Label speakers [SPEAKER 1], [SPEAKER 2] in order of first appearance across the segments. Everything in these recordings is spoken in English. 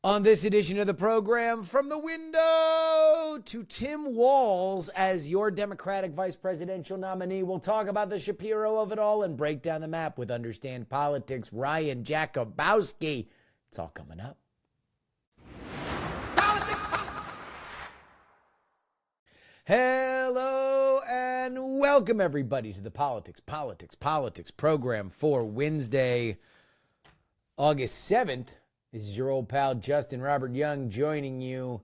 [SPEAKER 1] On this edition of the program, from the window to Tim Walz as your Democratic vice presidential nominee. We'll talk about the Shapiro of it all and break down the map with Understand Politics, Ryan Jakubowski. It's all coming up. Hello and welcome everybody to the Politics program for Wednesday, August 7th. This is your old pal Justin Robert Young joining you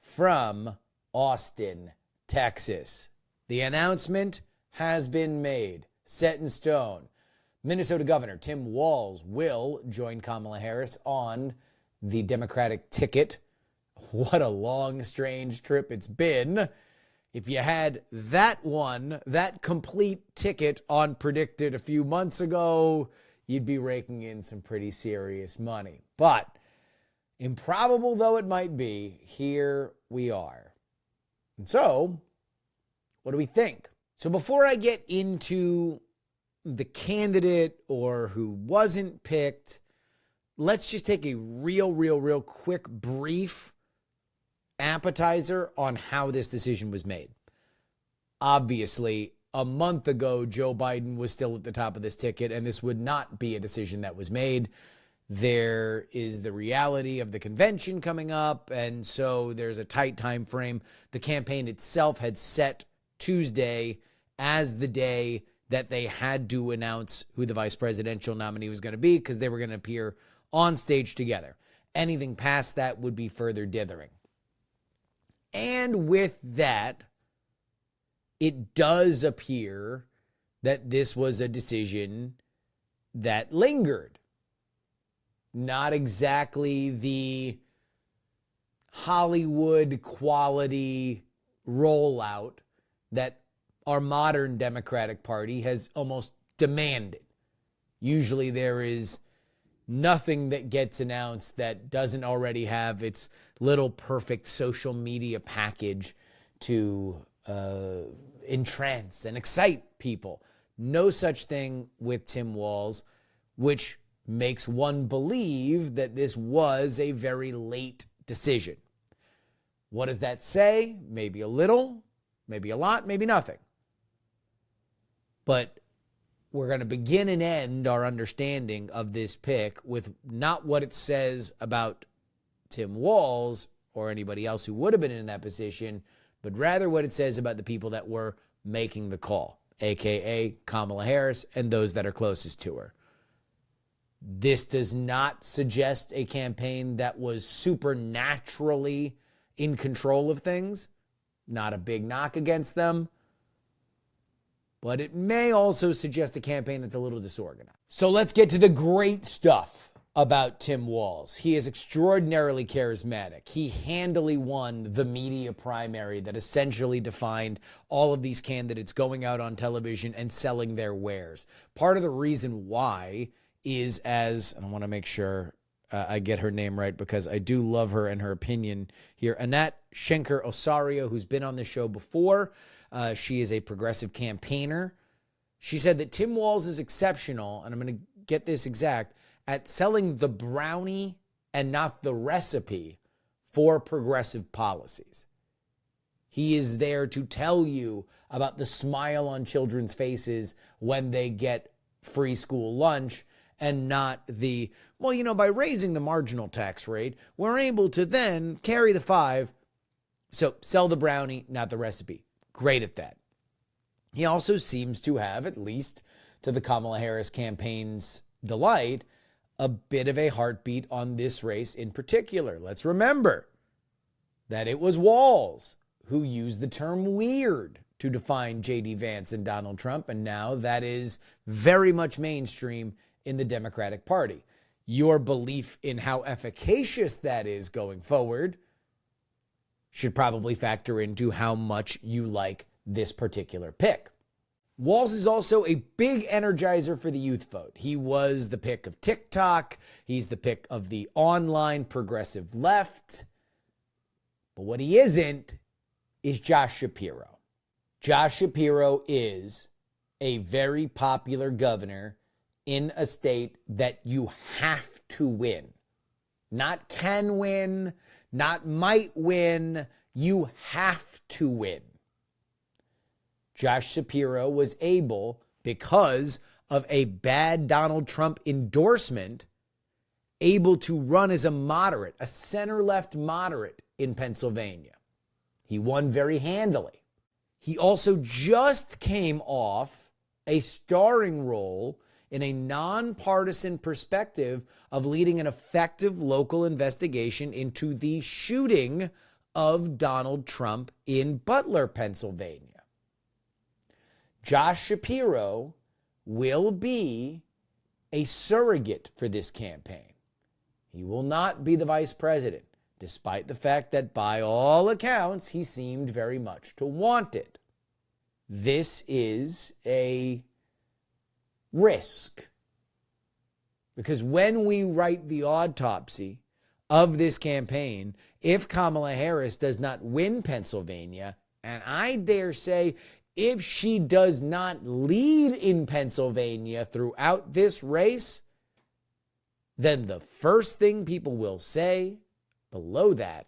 [SPEAKER 1] from Austin, Texas. The announcement has been made, set in stone. Minnesota Governor Tim Walz will join Kamala Harris on the Democratic ticket. What a long, strange trip it's been. If you had that complete ticket on predicted a few months ago, you'd be raking in some pretty serious money. But improbable though it might be, here we are. And so, what do we think? So before I get into the candidate or who wasn't picked, let's just take a real quick, brief appetizer on how this decision was made. Obviously, a month ago, Joe Biden was still at the top of this ticket, and this would not be a decision that was made. There is the reality of the convention coming up, and so there's a tight time frame. The campaign itself had set Tuesday as the day that they had to announce who the vice presidential nominee was going to be because they were going to appear on stage together. Anything past that would be further dithering. And with that, it does appear that this was a decision that lingered. Not exactly the Hollywood quality rollout that our modern Democratic Party has almost demanded. Usually there is nothing that gets announced that doesn't already have its little perfect social media package to entrance and excite people. No such thing with Tim Walz, which makes one believe that this was a very late decision. What does that say? Maybe a little, maybe a lot, maybe nothing. But we're going to begin and end our understanding of this pick with not what it says about Tim Walz or anybody else who would have been in that position, but rather what it says about the people that were making the call, aka Kamala Harris and those that are closest to her. This does not suggest a campaign that was supernaturally in control of things. Not a big knock against them. But it may also suggest a campaign that's a little disorganized. So let's get to the great stuff about Tim Walz. He is extraordinarily charismatic. He handily won the media primary that essentially defined all of these candidates going out on television and selling their wares. Part of the reason why is, as, and I want to make sure I get her name right because I do love her and her opinion here, Annette Schenker-Osario, who's been on the show before. She is a progressive campaigner. She said that Tim Walz is exceptional, and I'm going to get this exact, at selling the brownie and not the recipe for progressive policies. He is there to tell you about the smile on children's faces when they get free school lunch and not the, well, you know, by raising the marginal tax rate, we're able to then carry the 5. So sell the brownie, not the recipe. Great at that. He also seems to have, at least to the Kamala Harris campaign's delight, a bit of a heartbeat on this race in particular. Let's remember that it was Walz who used the term weird to define J.D. Vance and Donald Trump, and now that is very much mainstream in the Democratic Party. Your belief in how efficacious that is going forward should probably factor into how much you like this particular pick. Walz is also a big energizer for the youth vote. He was the pick of TikTok. He's the pick of the online progressive left. But what he isn't is Josh Shapiro. Josh Shapiro is a very popular governor in a state that you have to win. Not can win, not might win. You have to win. Josh Shapiro was able, because of a bad Donald Trump endorsement, able to run as a moderate, a center-left moderate in Pennsylvania. He won very handily. He also just came off a starring role in a nonpartisan perspective of leading an effective local investigation into the shooting of Donald Trump in Butler, Pennsylvania. Josh Shapiro will be a surrogate for this campaign. He will not be the vice president, despite the fact that by all accounts, he seemed very much to want it. This is a risk, because when we write the autopsy of this campaign, if Kamala Harris does not win Pennsylvania, and I dare say if she does not lead in Pennsylvania throughout this race, then the first thing people will say below that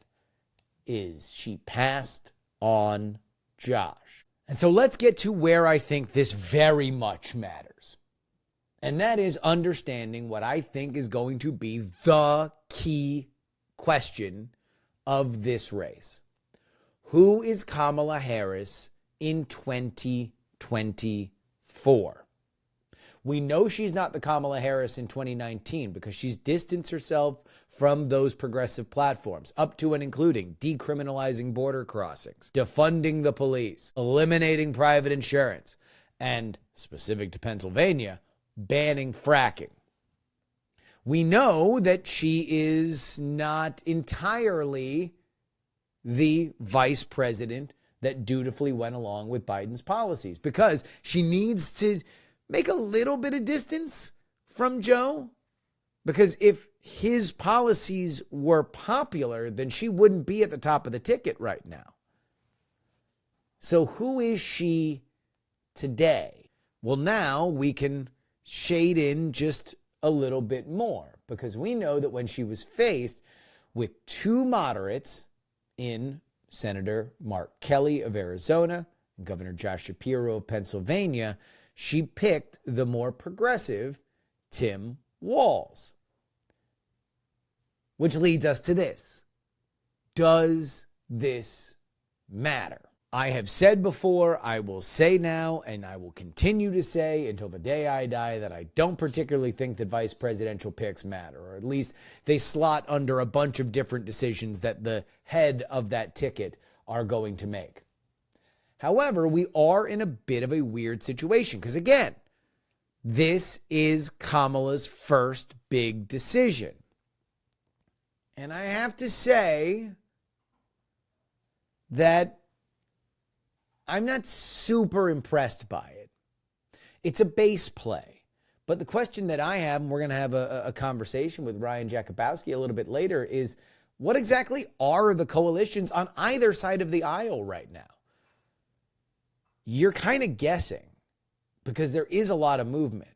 [SPEAKER 1] is she passed on Josh. And so let's get to where I think this very much matters. And that is understanding what I think is going to be the key question of this race. Who is Kamala Harris in 2024? We know she's not the Kamala Harris in 2019 because she's distanced herself from those progressive platforms, up to and including decriminalizing border crossings, defunding the police, eliminating private insurance, and, specific to Pennsylvania, banning fracking. We know that she is not entirely the vice president that dutifully went along with Biden's policies, because she needs to make a little bit of distance from Joe, because if his policies were popular, then she wouldn't be at the top of the ticket right now. So who is she today? Well, now we can shade in just a little bit more, because we know that when she was faced with two moderates in Senator Mark Kelly of Arizona and Governor Josh Shapiro of Pennsylvania, she picked the more progressive Tim Walz. Which leads us to this. Does this matter? I have said before, I will say now, and I will continue to say until the day I die, that I don't particularly think that vice presidential picks matter, or at least they slot under a bunch of different decisions that the head of that ticket are going to make. However, we are in a bit of a weird situation because, again, this is Kamala's first big decision. And I have to say that I'm not super impressed by it. It's a base play. But the question that I have, and we're going to have a conversation with Ryan Jakubowski a little bit later, is what exactly are the coalitions on either side of the aisle right now? You're kind of guessing because there is a lot of movement.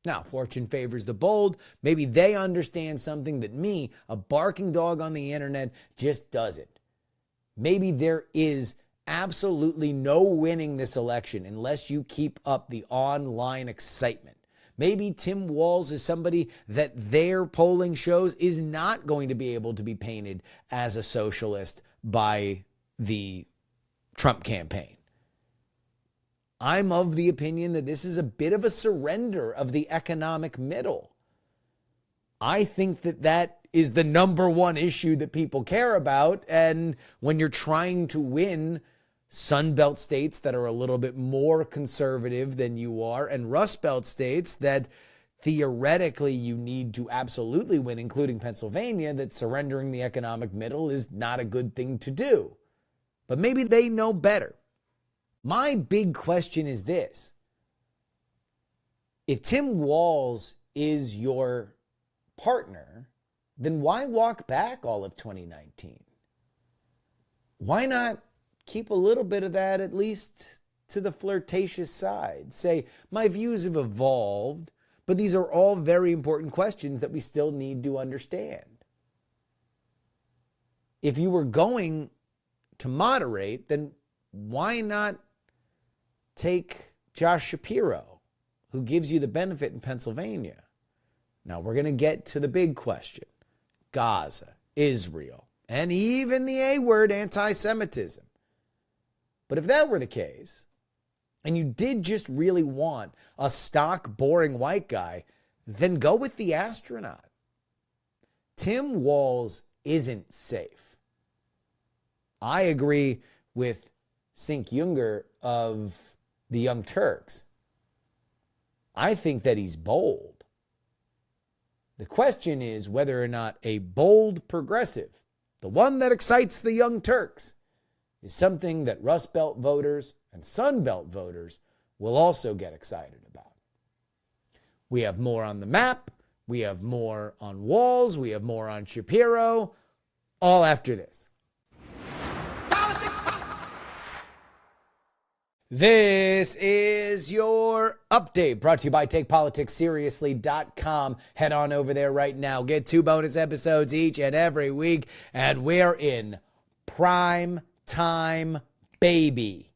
[SPEAKER 1] Now, fortune favors the bold. Maybe they understand something that me, a barking dog on the internet, just doesn't. Maybe there is absolutely no winning this election unless you keep up the online excitement. Maybe Tim Walz is somebody that their polling shows is not going to be able to be painted as a socialist by the Trump campaign. I'm of the opinion that this is a bit of a surrender of the economic middle. I think that that is the number one issue that people care about. And when you're trying to win Sun Belt states that are a little bit more conservative than you are, and Rust Belt states that theoretically you need to absolutely win, including Pennsylvania, that surrendering the economic middle is not a good thing to do. But maybe they know better. My big question is this. If Tim Walz is your partner, then why walk back all of 2019? Why not keep a little bit of that at least to the flirtatious side? Say, my views have evolved, but these are all very important questions that we still need to understand. if you were going to moderate, then why not take Josh Shapiro, who gives you the benefit in Pennsylvania? Now, we're going to get to the big question. Gaza, Israel, and even the A word, anti-Semitism. But if that were the case, and you did just really want a stock, boring white guy, then go with the astronaut. Tim Walz isn't safe. I agree with Sink Junger of the Young Turks. I think that he's bold. The question is whether or not a bold progressive, the one that excites the Young Turks, is something that Rust Belt voters and Sun Belt voters will also get excited about. We have more on the map. We have more on Walz. We have more on Shapiro. All after this. This is your update brought to you by TakePoliticsSeriously.com. Head on over there right now. Get 2 bonus episodes each and every week. And we're in prime time, baby,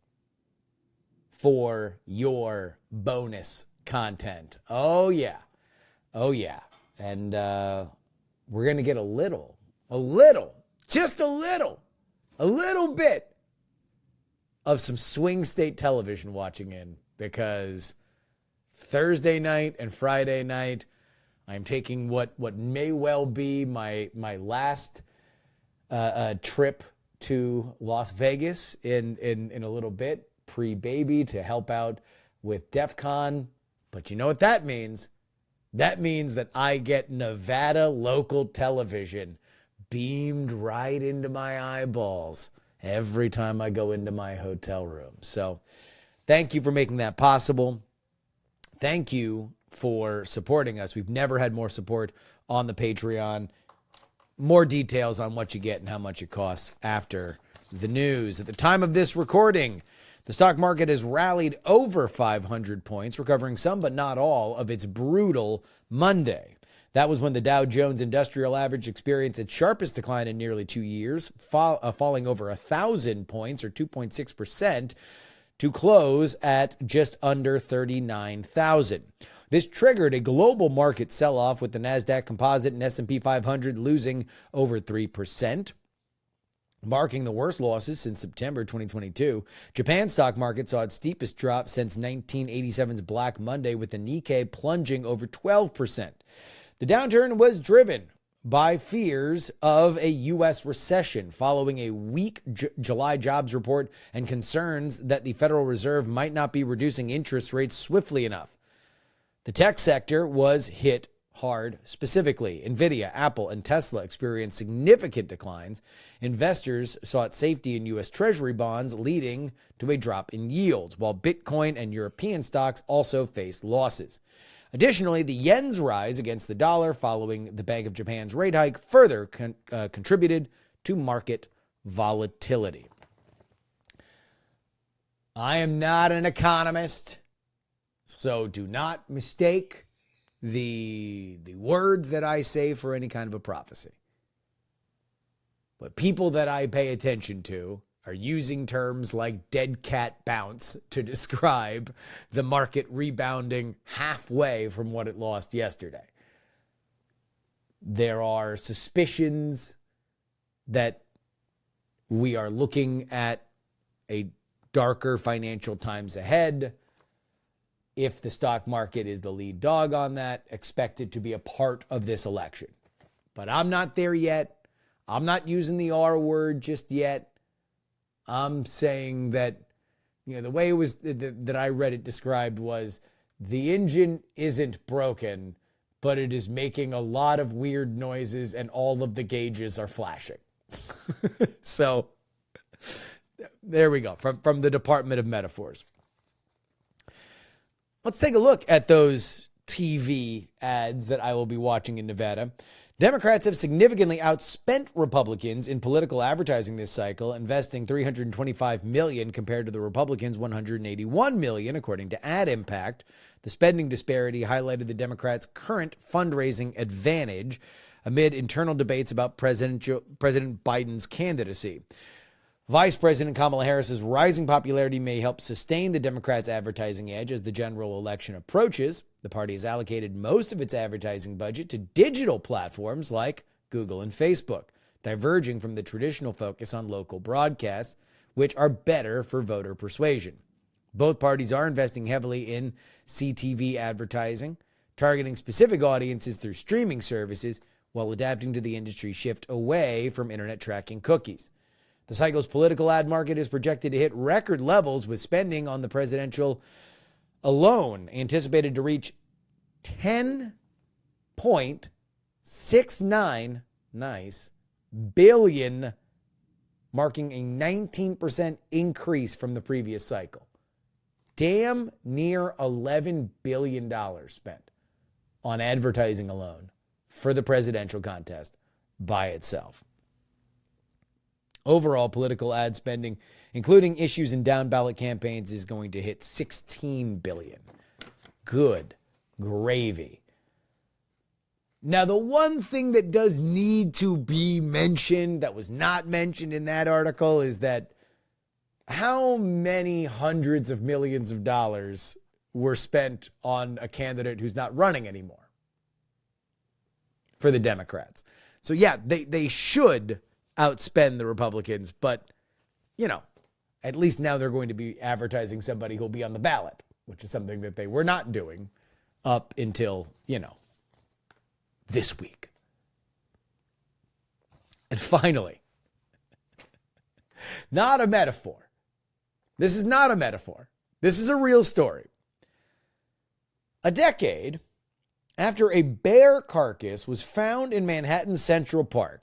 [SPEAKER 1] for your bonus content. Oh, yeah. Oh, yeah. And we're going to get a little bit of some swing state television watching in, because Thursday night and Friday night, I'm taking what may well be my last trip to Las Vegas in a little bit, pre-baby, to help out with DEF CON. But you know what that means? That means that I get Nevada local television beamed right into my eyeballs every time I go into my hotel room. So thank you for making that possible. Thank you for supporting us. We've never had more support on the Patreon. More details on what you get and how much it costs after the news. At the time of this recording, the stock market has rallied over 500 points, recovering some but not all of its brutal Monday. That was when the Dow Jones Industrial Average experienced its sharpest decline in nearly 2 years, falling over 1,000 points, or 2.6%, to close at just under 39,000. This triggered a global market sell-off, with the Nasdaq Composite and S&P 500 losing over 3%. Marking the worst losses since September 2022. Japan's stock market saw its steepest drop since 1987's Black Monday, with the Nikkei plunging over 12%. The downturn was driven by fears of a U.S. recession following a weak July jobs report and concerns that the Federal Reserve might not be reducing interest rates swiftly enough. The tech sector was hit hard. Specifically, Nvidia, Apple, and Tesla experienced significant declines. Investors sought safety in U.S. Treasury bonds, leading to a drop in yields, while Bitcoin and European stocks also faced losses. Additionally, the yen's rise against the dollar following the Bank of Japan's rate hike further contributed to market volatility. I am not an economist, so do not mistake the words that I say for any kind of a prophecy. But people that I pay attention to are using terms like dead cat bounce to describe the market rebounding halfway from what it lost yesterday. There are suspicions that we are looking at a darker financial times ahead. If the stock market is the lead dog on that, expect it to be a part of this election. But I'm not there yet. I'm not using the R word just yet. I'm saying that, the way it was that I read it described was, the engine isn't broken, but it is making a lot of weird noises and all of the gauges are flashing. So there we go, from the Department of Metaphors. Let's take a look at those TV ads that I will be watching in Nevada. Democrats have significantly outspent Republicans in political advertising this cycle, investing $325 million compared to the Republicans' $181 million, according to Ad Impact. The spending disparity highlighted the Democrats' current fundraising advantage. amid internal debates about President Biden's candidacy. Vice President Kamala Harris's rising popularity may help sustain the Democrats' advertising edge as the general election approaches. The party has allocated most of its advertising budget to digital platforms like Google and Facebook, diverging from the traditional focus on local broadcasts, which are better for voter persuasion. Both parties are investing heavily in CTV advertising, targeting specific audiences through streaming services while adapting to the industry shift away from internet tracking cookies. The cycle's political ad market is projected to hit record levels, with spending on the presidential alone anticipated to reach $10.69 billion, marking a 19% increase from the previous cycle. Damn near $11 billion spent on advertising alone for the presidential contest by itself. Overall, political ad spending, including issues and down-ballot campaigns, is going to hit $16 billion. Good gravy. Now, the one thing that does need to be mentioned that was not mentioned in that article is that how many hundreds of millions of dollars were spent on a candidate who's not running anymore for the Democrats. So, yeah, they should outspend the Republicans, but, at least now they're going to be advertising somebody who'll be on the ballot, which is something that they were not doing up until, this week. And finally, not a metaphor. This is not a metaphor. This is a real story. A decade after a bear carcass was found in Manhattan's Central Park,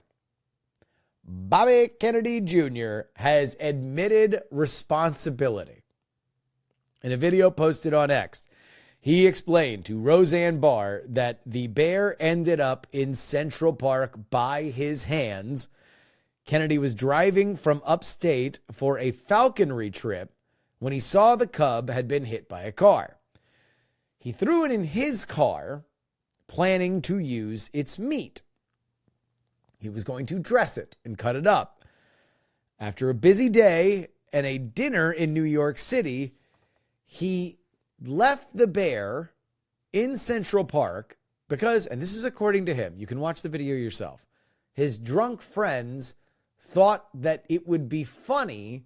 [SPEAKER 1] Bobby Kennedy Jr. has admitted responsibility. In a video posted on X, he explained to Roseanne Barr that the bear ended up in Central Park by his hands. Kennedy was driving from upstate for a falconry trip when he saw the cub had been hit by a car. He threw it in his car, planning to use its meat. He was going to dress it and cut it up. After a busy day and a dinner in New York City, he left the bear in Central Park because, and this is according to him, you can watch the video yourself, his drunk friends thought that it would be funny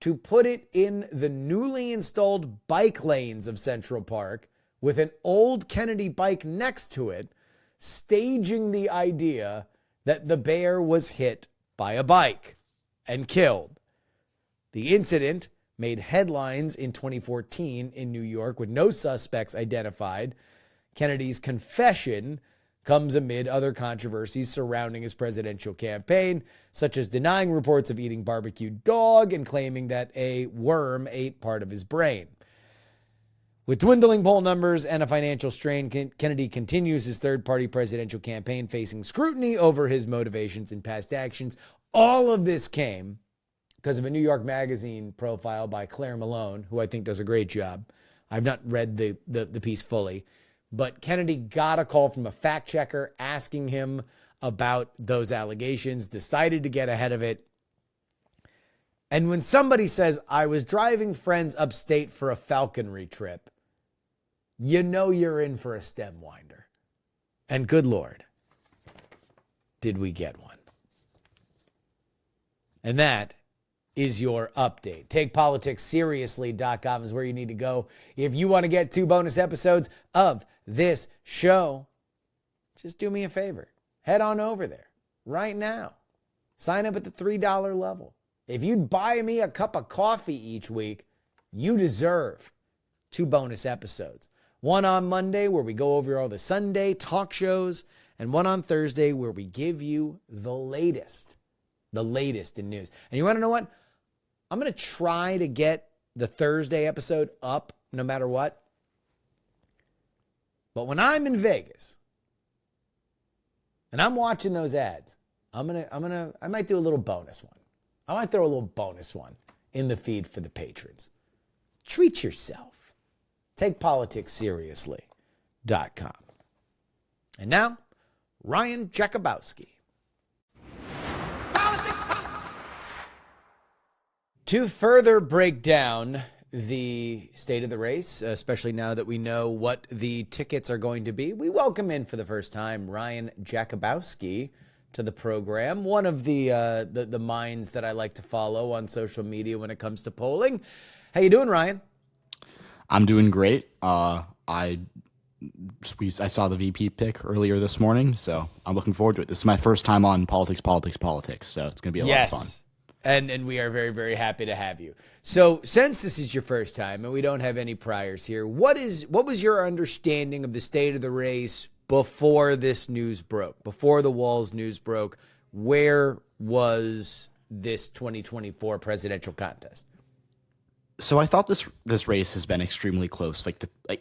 [SPEAKER 1] to put it in the newly installed bike lanes of Central Park with an old Kennedy bike next to it, staging the idea that the bear was hit by a bike and killed. The incident made headlines in 2014 in New York with no suspects identified. Kennedy's confession comes amid other controversies surrounding his presidential campaign, such as denying reports of eating barbecued dog and claiming that a worm ate part of his brain. With dwindling poll numbers and a financial strain, Kennedy continues his third-party presidential campaign, facing scrutiny over his motivations and past actions. All of this came because of a New York Magazine profile by Claire Malone, who I think does a great job. I've not read the piece fully, but Kennedy got a call from a fact checker asking him about those allegations, decided to get ahead of it. And when somebody says, I was driving friends upstate for a falconry trip, you know you're in for a stem winder. And good Lord, did we get one. And that is your update. TakePoliticsSeriously.com is where you need to go if you want to get 2 bonus episodes of this show. Just do me a favor. Head on over there right now. Sign up at the $3 level. If you'd buy me a cup of coffee each week, you deserve 2 bonus episodes. One on Monday where we go over all the Sunday talk shows, and one on Thursday where we give you the latest in news. And you want to know what? I'm going to try to get the Thursday episode up no matter what. But when I'm in Vegas and I'm watching those ads, I might do a little bonus one. I might throw a little bonus one in the feed for the patrons. Treat yourself. TakePoliticsSeriously.com. And now, Ryan Jakubowski. To further break down the state of the race, especially now that we know what the tickets are going to be, we welcome in for the first time Ryan Jakubowski to the program, one of the minds that I like to follow on social media when it comes to polling. How you doing, Ryan?
[SPEAKER 2] I'm doing great. I saw the VP pick earlier this morning, so I'm looking forward to it. This is my first time on politics, so it's going to be a lot of fun.
[SPEAKER 1] And we are very, very happy to have you. So since this is your first time and we don't have any priors here, what was your understanding of the state of the race before this news broke, before the Walz news broke? Where was this 2024 presidential contest?
[SPEAKER 2] So I thought this race has been extremely close.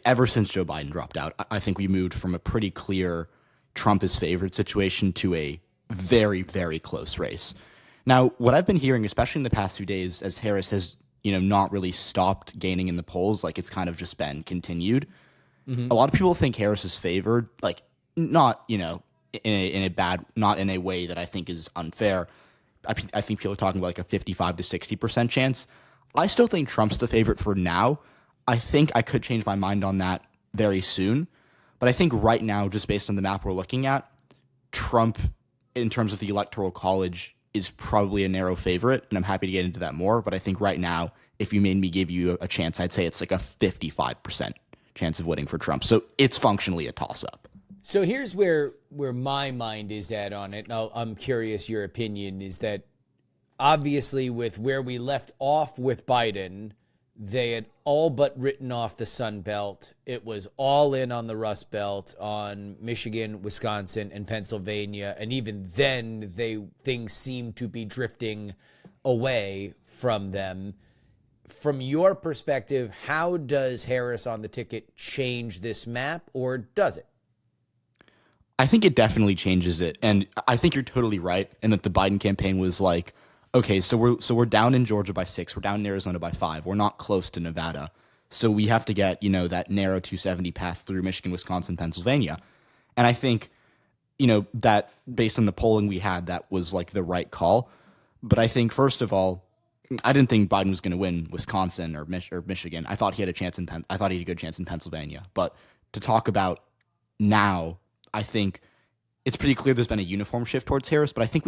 [SPEAKER 2] Ever since Joe Biden dropped out, I think we moved from a pretty clear Trump is favored situation to a very, very close race. Now, what I've been hearing, especially in the past few days, as Harris has, not really stopped gaining in the polls, it's kind of just been continued. Mm-hmm. A lot of people think Harris is favored, not, in a way that I think is unfair. I think people are talking about a 55 to 60% chance. I still think Trump's the favorite for now. I think I could change my mind on that very soon. But I think right now, just based on the map we're looking at, Trump, in terms of the Electoral College, is probably a narrow favorite, and I'm happy to get into that more. But I think right now, if you made me give you a chance, I'd say it's a 55% chance of winning for Trump. So it's functionally a toss-up.
[SPEAKER 1] So here's where my mind is at on it. And I'm curious your opinion is that obviously with where we left off with Biden, they had all but written off the Sun Belt. It was all in on the Rust Belt, on Michigan, Wisconsin, and Pennsylvania. And even then, things seemed to be drifting away from them. From your perspective, how does Harris on the ticket change this map, or does it?
[SPEAKER 2] I think it definitely changes it. And I think you're totally right in that the Biden campaign was okay, so we're down in Georgia by 6. We're down in Arizona by 5. We're not close to Nevada. So we have to get, that narrow 270 path through Michigan, Wisconsin, Pennsylvania. And I think, that based on the polling we had, that was the right call. But I think, first of all, I didn't think Biden was going to win Wisconsin or Michigan. I thought he had a chance I thought he had a good chance in Pennsylvania. But to talk about now, I think it's pretty clear there's been a uniform shift towards Harris, but I think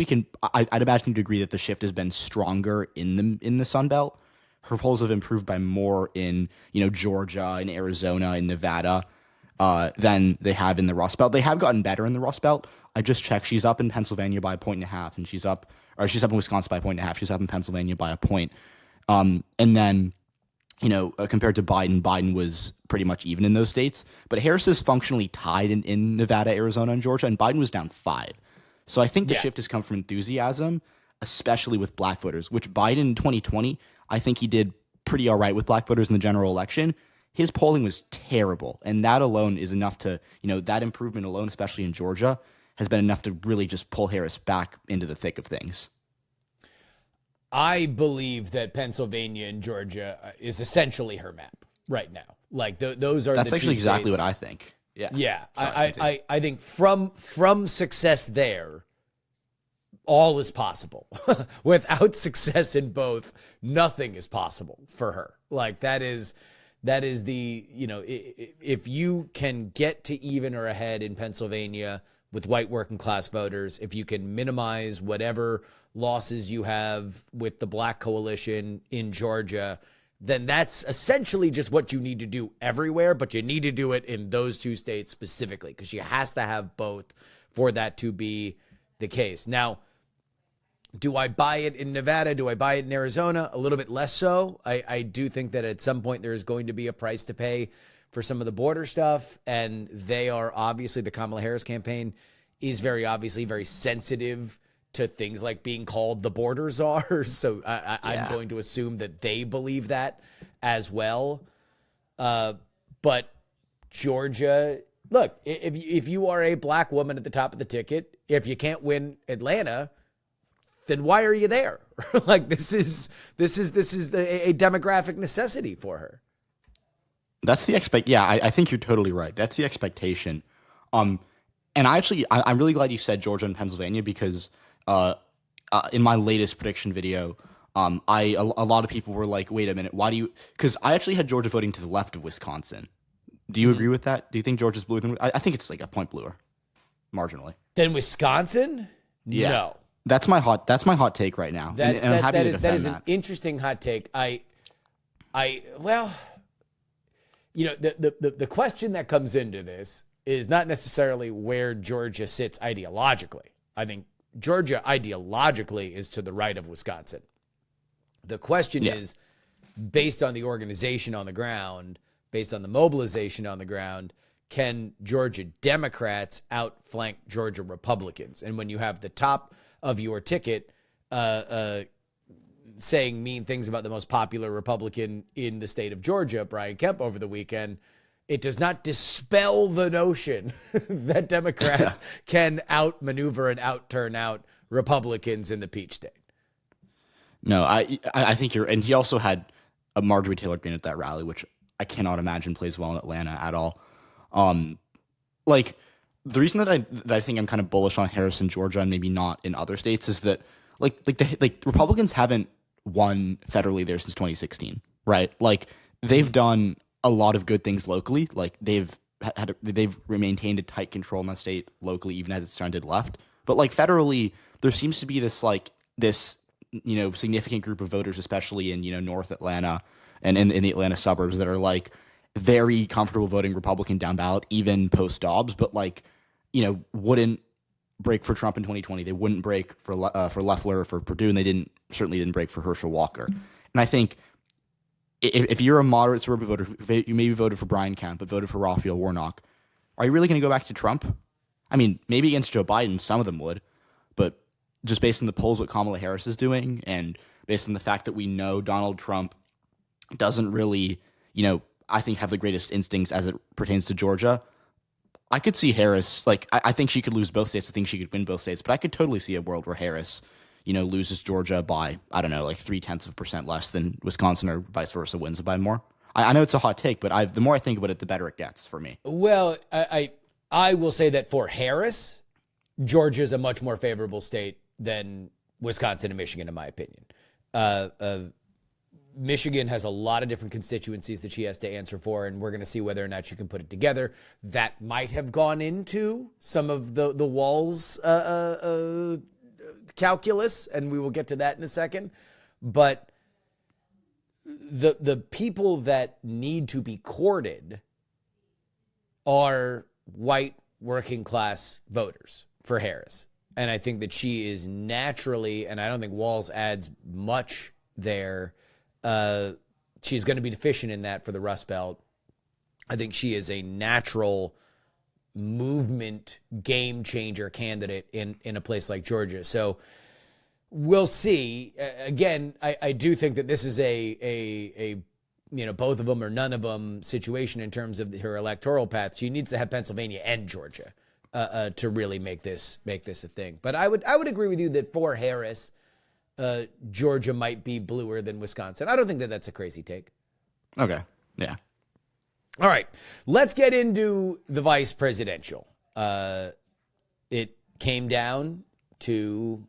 [SPEAKER 2] I'd imagine you'd agree that the shift has been stronger in the Sun Belt. Her polls have improved by more in, Georgia and Arizona and Nevada than they have in the Rust Belt. They have gotten better in the Rust Belt. I just checked. She's up in Pennsylvania by 1.5, and she's up in Wisconsin by 1.5. She's up in Pennsylvania by a point. And then, compared to Biden was pretty much even in those states. But Harris is functionally tied in Nevada, Arizona, and Georgia, and Biden was down 5. So I think the shift has come from enthusiasm, especially with black voters, which Biden in 2020, I think he did pretty all right with black voters in the general election. His polling was terrible, and that alone is enough to, that improvement alone, especially in Georgia, has been enough to really just pull Harris back into the thick of things.
[SPEAKER 1] I believe that Pennsylvania and Georgia is essentially her map right now. Those are
[SPEAKER 2] that's
[SPEAKER 1] the
[SPEAKER 2] actually
[SPEAKER 1] two
[SPEAKER 2] exactly
[SPEAKER 1] states.
[SPEAKER 2] what I think. Yeah.
[SPEAKER 1] Yeah. I think from success there, all is possible. Without success in both, nothing is possible for her. That is the, if you can get to even or ahead in Pennsylvania with white working class voters, if you can minimize whatever losses you have with the black coalition in Georgia, then that's essentially just what you need to do everywhere, but you need to do it in those two states specifically because she has to have both for that to be the case. Now, do I buy it in Nevada? Do I buy it in Arizona? A little bit less so. I do think that at some point there is going to be a price to pay for some of the border stuff, and they are obviously, the Kamala Harris campaign is very obviously very sensitive to things like being called the border czar. So I'm going to assume that they believe that as well. But Georgia, look, if you are a black woman at the top of the ticket, if you can't win Atlanta, then why are you there? This is a demographic necessity for her.
[SPEAKER 2] That's the I think you're totally right. That's the expectation. And I'm really glad you said Georgia and Pennsylvania because in my latest prediction video, a lot of people were like, wait a minute, why do you? Because I actually had Georgia voting to the left of Wisconsin. Do you agree with that? Do you think Georgia's bluer than? I think it's like a point bluer, marginally.
[SPEAKER 1] Then Wisconsin?
[SPEAKER 2] Yeah.
[SPEAKER 1] No.
[SPEAKER 2] That's my hot take right now. And I'm happy to defend
[SPEAKER 1] that is an interesting hot take. Well, the question that comes into this is not necessarily where Georgia sits ideologically. I think Georgia ideologically is to the right of Wisconsin. The question is, based on the organization on the ground, based on the mobilization on the ground, can Georgia Democrats outflank Georgia Republicans? And when you have the top of your ticket saying mean things about the most popular Republican in the state of Georgia, Brian Kemp, over the weekend, it does not dispel the notion that Democrats can outmaneuver and outturn out Republicans in the Peach State.
[SPEAKER 2] No, I think and he also had a Marjorie Taylor Greene at that rally, which I cannot imagine plays well in Atlanta at all. Like the reason that I think I'm kind of bullish on Harris in Georgia and maybe not in other states is that like Republicans haven't won federally there since 2016, right? Like they've done a lot of good things locally. Like they've maintained a tight control in the state locally, even as it's trended left. But like federally, there seems to be this significant group of voters, especially in North Atlanta and in the Atlanta suburbs, that are like very comfortable voting Republican down ballot, even post Dobbs, but wouldn't break for Trump in 2020. They wouldn't break for Loeffler or for Perdue, and they certainly didn't break for Herschel Walker. And I think if you're a moderate suburban voter, you maybe voted for Brian Kemp, but voted for Raphael Warnock, are you really going to go back to Trump? I mean, maybe against Joe Biden, some of them would, but just based on the polls, what Kamala Harris is doing, and based on the fact that we know Donald Trump doesn't really, I think have the greatest instincts as it pertains to Georgia, I could see Harris, I think she could lose both states. I think she could win both states, but I could totally see a world where Harris, loses Georgia by, 0.3% less than Wisconsin, or vice versa, wins it by more. I know it's a hot take, but the more I think about it, the better it gets for me.
[SPEAKER 1] Well, I will say that for Harris, Georgia is a much more favorable state than Wisconsin and Michigan, in my opinion. Michigan has a lot of different constituencies that she has to answer for, and we're going to see whether or not she can put it together. That might have gone into some of the Walz calculus, and we will get to that in a second. But the people that need to be courted are white working class voters for Harris. And I think that she is naturally, and I don't think Walz adds much there. She's going to be deficient in that for the Rust Belt. I think she is a natural movement game changer candidate in a place like Georgia. So we'll see. Again, I do think that this is a both of them or none of them situation in terms of her electoral path. She needs to have Pennsylvania and Georgia to really make this a thing. But I would agree with you that for Harris, Georgia might be bluer than Wisconsin. I don't think that that's a crazy take.
[SPEAKER 2] Okay. Yeah.
[SPEAKER 1] All right. Let's get into the vice presidential. It came down to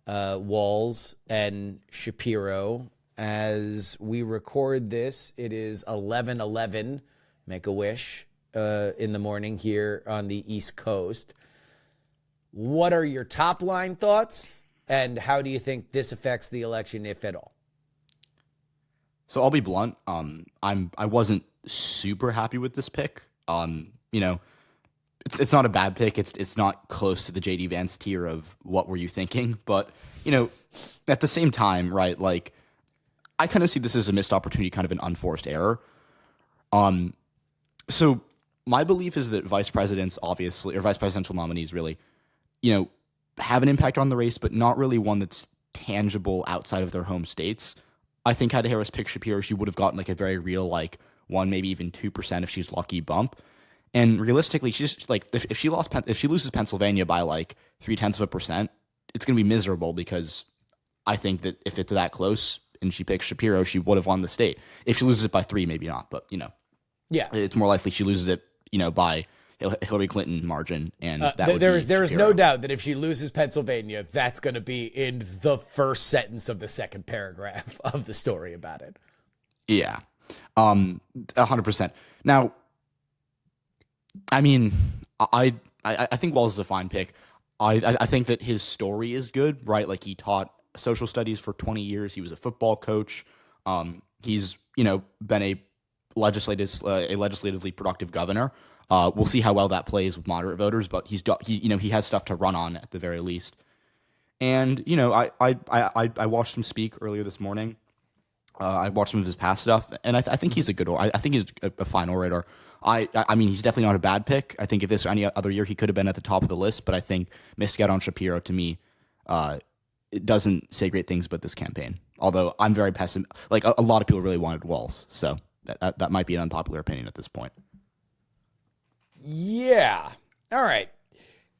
[SPEAKER 1] Walz and Shapiro. As we record this, it is 11:11. Make a wish in the morning here on the East Coast. What are your top line thoughts? And how do you think this affects the election, if at all?
[SPEAKER 2] So I'll be blunt. I wasn't super happy with this pick. It's not a bad pick. It's not close to the JD Vance tier of what were you thinking. But at the same time, right? Like I kind of see this as a missed opportunity, kind of an unforced error. So my belief is that vice presidential nominees really, have an impact on the race, but not really one that's tangible outside of their home states. I think had Harris picked Shapiro, she would have gotten a very real 1, maybe even 2% if she's lucky bump. And realistically, she's if she loses Pennsylvania by 0.3%, it's going to be miserable because I think that if it's that close and she picks Shapiro, she would have won the state. If she loses it by 3, maybe not, but yeah, it's more likely she loses it by Hillary Clinton margin, and that would
[SPEAKER 1] there
[SPEAKER 2] be
[SPEAKER 1] is
[SPEAKER 2] Shapiro.
[SPEAKER 1] no doubt that if she loses Pennsylvania, that's going to be in the first sentence of the second paragraph of the story about it.
[SPEAKER 2] Yeah, 100%. Now, I mean, I think Walz is a fine pick. I think that his story is good, right? Like, he taught social studies for 20 years. He was a football coach. He's been a legislatively productive governor. We'll see how well that plays with moderate voters, but he has stuff to run on at the very least. And I watched him speak earlier this morning. I watched some of his past stuff, and I think he's a good. I think he's a fine orator. I mean, he's definitely not a bad pick. I think if this were any other year, he could have been at the top of the list. But I think missing out on Shapiro, to me, it doesn't say great things about this campaign. Although I'm very pessimistic. Like, a lot of people really wanted Walz, so that might be an unpopular opinion at this point.
[SPEAKER 1] Yeah. All right.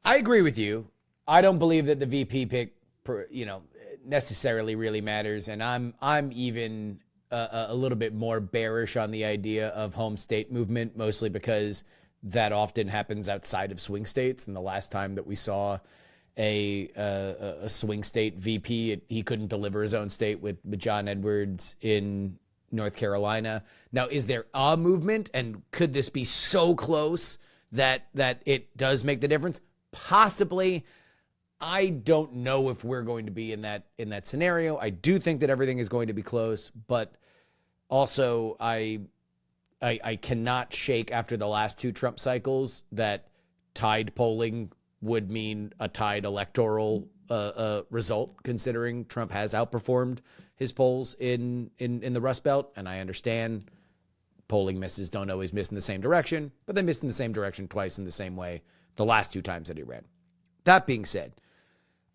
[SPEAKER 1] I agree with you. I don't believe that the VP pick, necessarily really matters, and I'm even a little bit more bearish on the idea of home state movement, mostly because that often happens outside of swing states. And the last time that we saw a swing state VP, he couldn't deliver his own state with John Edwards in North Carolina. Now, is there a movement, and could this be so close that it does make the difference? Possibly. I don't know if we're going to be in that scenario. I do think that everything is going to be close, but also I cannot shake after the last two Trump cycles that tied polling would mean a tied electoral result, considering Trump has outperformed his polls in the Rust Belt. And I understand polling misses don't always miss in the same direction, but they missed in the same direction twice in the same way the last two times that he ran. That being said,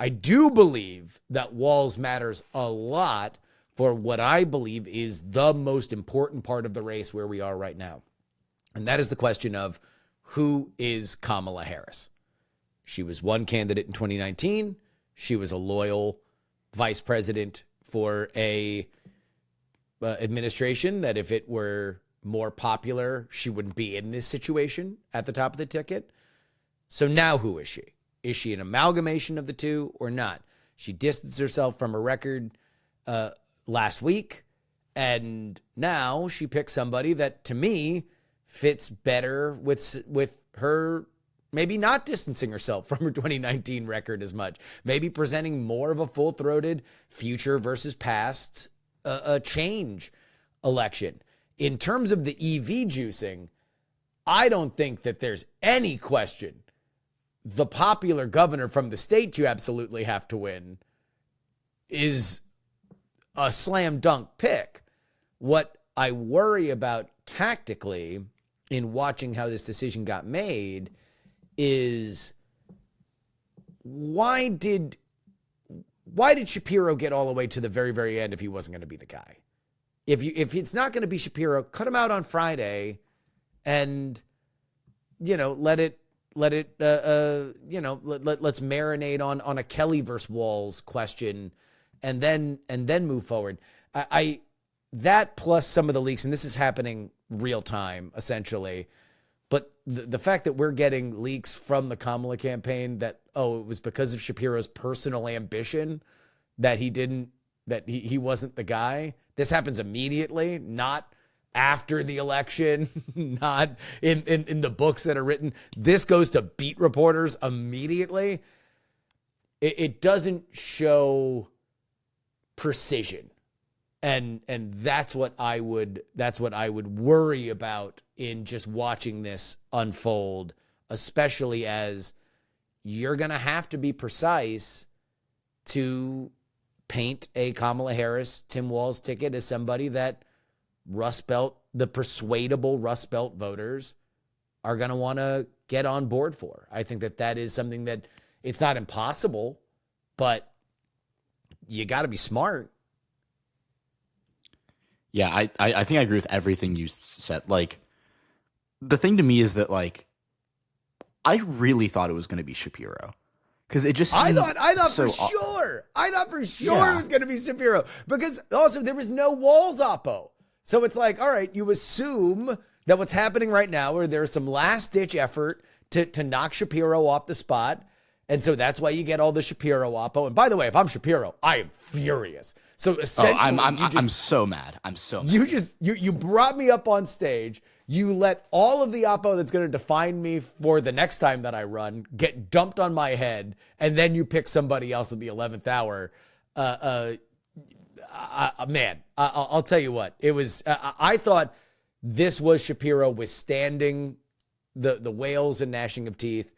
[SPEAKER 1] I do believe that Walz matters a lot for what I believe is the most important part of the race where we are right now. And that is the question of, who is Kamala Harris? She was one candidate in 2019. She was a loyal vice president for a administration that, if it were more popular, she wouldn't be in this situation at the top of the ticket. So now who is she? Is she an amalgamation of the two or not? She distanced herself from her record last week, and now she picked somebody that, to me, fits better with her maybe not distancing herself from her 2019 record as much, maybe presenting more of a full-throated future versus past change election. In terms of the EV juicing, I don't think that there's any question the popular governor from the state you absolutely have to win is a slam dunk pick. What I worry about tactically in watching how this decision got made is, why did Shapiro get all the way to the very, very end if he wasn't going to be the guy? If it's not going to be Shapiro, cut him out on Friday and, let's marinate on a Kelly versus Walz question and then move forward. I that plus some of the leaks, and this is happening real time essentially, but the fact that we're getting leaks from the Kamala campaign that, it was because of Shapiro's personal ambition that he wasn't the guy. This happens immediately, not after the election, not in the books that are written. This goes to beat reporters immediately. It doesn't show precision. And that's what I would worry about in just watching this unfold, especially as you're going to have to be precise to paint a Kamala Harris, Tim Walz ticket as somebody that Rust Belt, the persuadable Rust Belt voters are going to want to get on board for. I think that is something that, it's not impossible, but you got to be smart.
[SPEAKER 2] Yeah, I think I agree with everything you said. Like, the thing to me is that, like, I really thought it was going to be Shapiro. Because it just
[SPEAKER 1] I thought
[SPEAKER 2] so
[SPEAKER 1] for sure. I thought for sure it was going to be Shapiro. Because also there was no Walz oppo. So it's like, all right, you assume that what's happening right now, where there's some last-ditch effort to knock Shapiro off the spot. And so that's why you get all the Shapiro oppo. And by the way, if I'm Shapiro, I am furious. So essentially,
[SPEAKER 2] I'm so mad. I'm so mad.
[SPEAKER 1] You brought me up on stage. You let all of the oppo that's going to define me for the next time that I run get dumped on my head, and then you pick somebody else at the 11th hour. Man, I'll tell you what. It was. I thought this was Shapiro withstanding the wails and gnashing of teeth.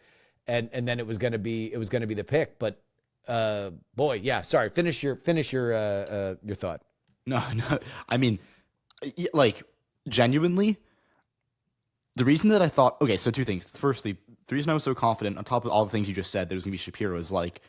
[SPEAKER 1] And then it was going to be the pick, but boy, yeah. Sorry, finish your thought.
[SPEAKER 2] No. I mean, like, genuinely, the reason that I thought, okay, so two things. Firstly, the reason I was so confident, on top of all the things you just said, that it was going to be Shapiro, is like,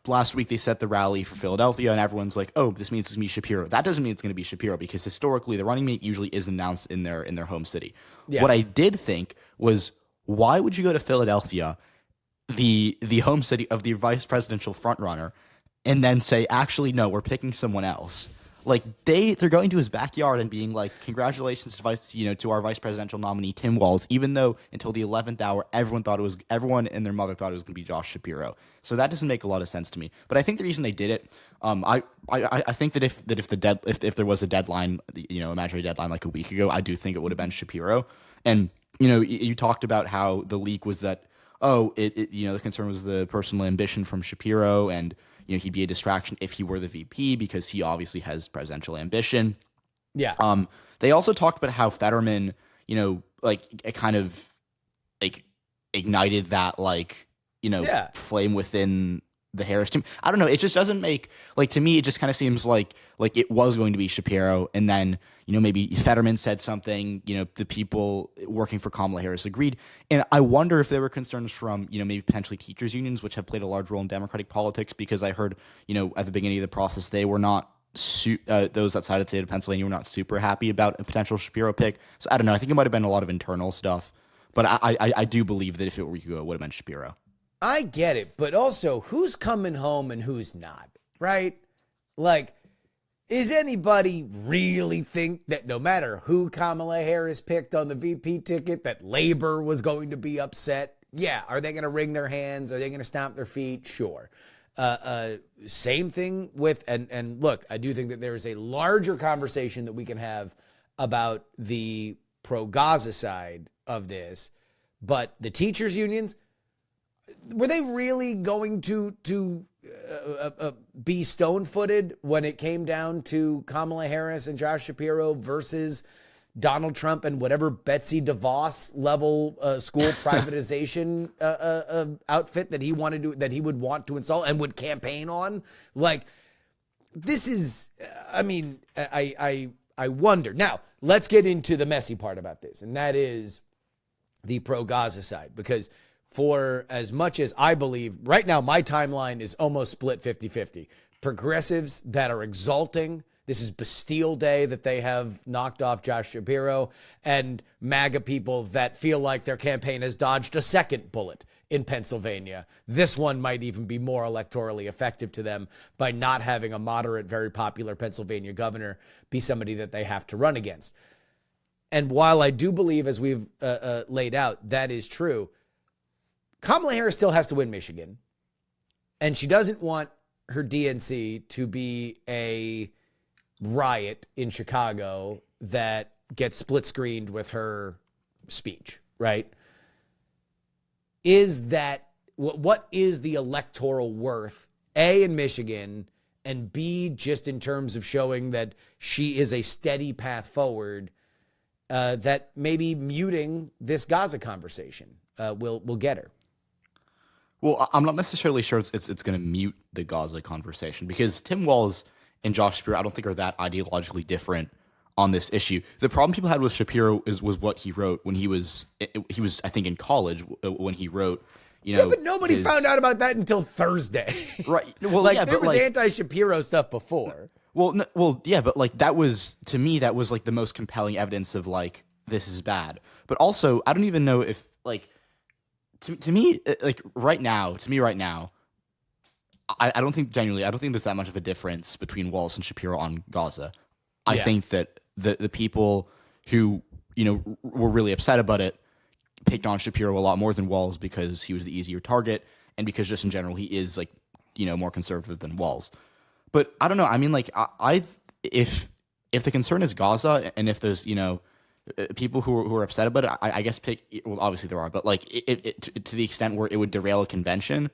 [SPEAKER 2] last week they set the rally for Philadelphia, and everyone's like, oh, this means it's going to be Shapiro. That doesn't mean it's going to be Shapiro, because historically the running mate usually is announced in their home city. Yeah. What I did think was, why would you go to Philadelphia, the home city of the vice presidential frontrunner, and then say, actually, no, we're picking someone else? Like, they're going to his backyard and being like, congratulations to our vice presidential nominee, Tim Walz, even though until the 11th hour, everyone and their mother thought it was going to be Josh Shapiro. So that doesn't make a lot of sense to me. But I think the reason they did it, I think that if there was a deadline, a imaginary deadline like a week ago, I do think it would have been Shapiro. And you talked about how the leak was that, the concern was the personal ambition from Shapiro, and he'd be a distraction if he were the VP because he obviously has presidential ambition.
[SPEAKER 1] Yeah.
[SPEAKER 2] They also talked about how Fetterman, it kind of like ignited that flame within the Harris team. I don't know. It just doesn't make, to me, it just kind of seems like it was going to be Shapiro, and then maybe Fetterman said something, the people working for Kamala Harris agreed. And I wonder if there were concerns from, maybe potentially teachers unions, which have played a large role in Democratic politics, because I heard, at the beginning of the process, they were not, those outside of the state of Pennsylvania were not super happy about a potential Shapiro pick. So I don't know. I think it might have been a lot of internal stuff, but I do believe that if it were you, it would have been Shapiro.
[SPEAKER 1] I get it, but also who's coming home and who's not, right? Is anybody really think that no matter who Kamala Harris picked on the VP ticket, that labor was going to be upset? Yeah. Are they going to wring their hands? Are they going to stomp their feet? Sure. Same thing with, and look, I do think that there is a larger conversation that we can have about the pro-Gaza side of this, but the teachers unions, were they really going to be stone-footed when it came down to Kamala Harris and Josh Shapiro versus Donald Trump and whatever Betsy DeVos level school privatization outfit that he would want to install and would campaign on? This is, I wonder. Now, let's get into the messy part about this, and that is the pro-Gaza side, because for as much as I believe, right now my timeline is almost split 50-50. Progressives that are exalting, this is Bastille Day that they have knocked off Josh Shapiro, and MAGA people that feel like their campaign has dodged a second bullet in Pennsylvania. This one might even be more electorally effective to them by not having a moderate, very popular Pennsylvania governor be somebody that they have to run against. And while I do believe, as we've laid out, that is true, Kamala Harris still has to win Michigan, and she doesn't want her DNC to be a riot in Chicago that gets split screened with her speech, right? Is that what is the electoral worth, A, in Michigan, and B, just in terms of showing that she is a steady path forward, that maybe muting this Gaza conversation will get her?
[SPEAKER 2] Well, I'm not necessarily sure it's going to mute the Gaza conversation, because Tim Walz and Josh Shapiro, I don't think, are that ideologically different on this issue. The problem people had with Shapiro was what he wrote when he was I think in college when he wrote.
[SPEAKER 1] But nobody found out about that until Thursday.
[SPEAKER 2] Right. Well,
[SPEAKER 1] there was anti-Shapiro stuff before.
[SPEAKER 2] Yeah, but that was, to me, that was the most compelling evidence of this is bad. But also, I don't even know if to me right now, I don't think there's that much of a difference between Walz and Shapiro on Gaza. I think that the people who were really upset about it picked on Shapiro a lot more than Walz because he was the easier target and because just in general he is like, more conservative than Walz. But I don't know. I mean, like if the concern is Gaza and if there's people who are upset about it, I guess well, obviously there are, but like to the extent where it would derail a convention,